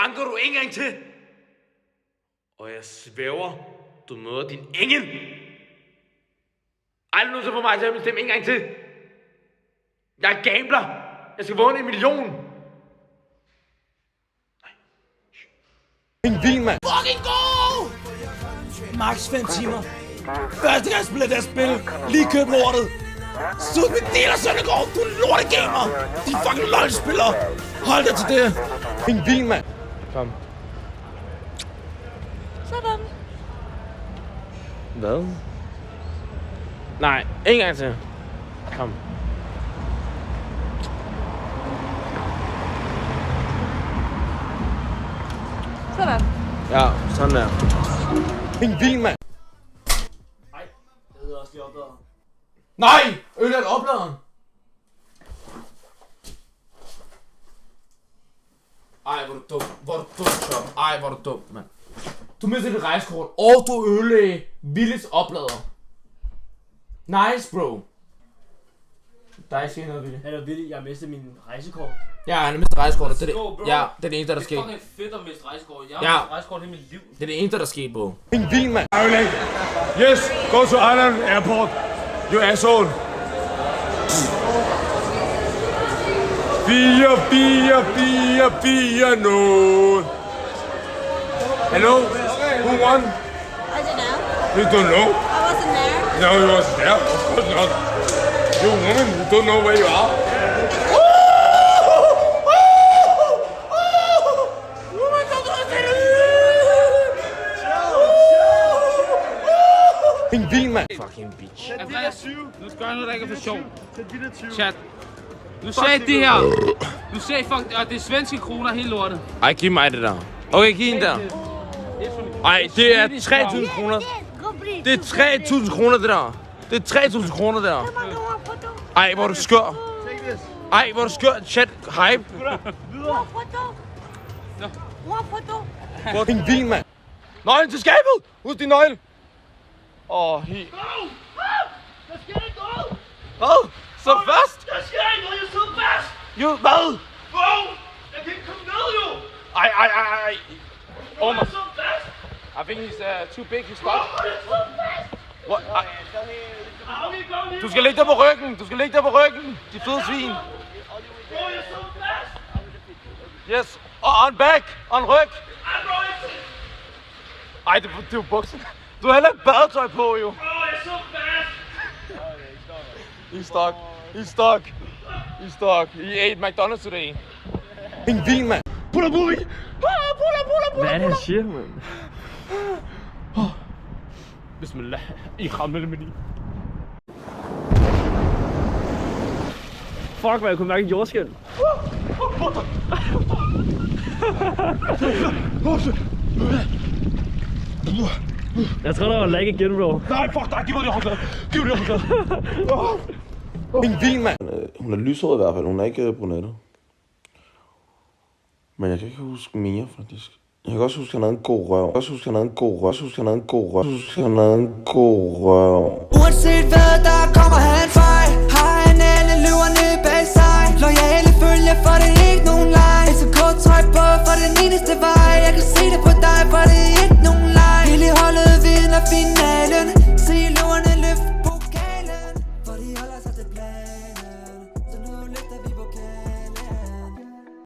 banker du en gang til. Og jeg svæver, du møder din engel. Aldrig nødt til at få mig til at bestemme en gang til. Jeg er gambler. Jeg skal vunde 1 million. En vild mand. Fucking go! Max 5 timer. Første gang spiller det spil. Lige køb lortet. Stud mit del af Søndergaard. Du er lortegamer. De fucking lol-spillere. Hold dig til det. En vild mand. Kom. Sådan. Hvad? Nej, en gang til. Kom. Sådan. Ja, sådan der. En vild mand. Nej, jeg hedder også lige opladeren. Nej! Ødelæg opladeren! Ej, hvor er du dum. Hvor er du dum, Chop. Ej, hvor er du dum, mand. Du mistede dit rejsekort, og du ødelægge Willis oplader. Nice, bro. Dig siger noget, Willy. Han er vildt, jeg mistede min rejsekort. Ja, han har mistet rejsekortet. Det er Let's go, det, bro. ja, det er det eneste, der er Det sket. er fucking fedt at miste rejsekort. Jeg Ja. har mistet rejsekort hele mit liv. Det er det eneste, der er sket, bro. En vild mand. Yes, go to Island Airport. You asshole. 4-4-4-4-0. Hello? Who won? I don't know. You don't know? I wasn't there. No, you wasn't there. Of course not. You woman, you don't know where you are. En vild mand. Fucking bitch. Andreas, nu skal jeg noget, der ikke er for sjov. Chat. Du sagde det her. Du sagde fuck, og det er svenske kroner hele lortet. Ej, giv mig det der. Okay, giv en der. Ej, det er 3.000 kroner. Det er 3.000 kroner, det der. Det er 3.000 kroner, der. Ej, hvor er du skør. Ej, hvor er du skør. Chat, hype. En vild mand. Nøglen til skabet! Husk din nøgle! Der sker ikke noget! Hvad? Så fast! Der sker ikke noget, jeg sidder fast! Jo, hvad? Wow! Jeg kan ikke komme ned, jo! Ej. Oh my... Jeg sidder fast! I think he's too big, he's stuck. Jeg sidder fast! What? Ej. Okay, kom lige! Du skal ligge der på ryggen! Du skal ligge der på ryggen! De fede svin! Wow, jeg sidder fast! Yes! Og on back! On ryg! Ej, bro, jeg sidder... Ej, det er jo buksen. Du har heller ikke badetøj på, jo. Wow, jeg sidder fast! He's stuck. He's stuck. He's stuck. He ate McDonald's today. En vild mand. Puller booty! Hvad er det, han siger, mand? Bismillah. I rammer det med lige. Fuck, man, jeg kunne mærke en jordskæld. Jeg tror, der var lag igen, bro. Nej, fuck dig. Giv mig det håndklæde. Giv mig det håndklæde. En vild mand. Hun er lyshåret i hvert fald, hun er ikke brunette. Men jeg kan ikke huske mere, faktisk. Jeg kan også huske, at han havde en god røv. Jeg kan også huske, at han havde en god røv. Jeg kan også huske, at han havde en god røv. Jeg kan også huske, at han havde en god røv. Uanset hvad der kommer han fra.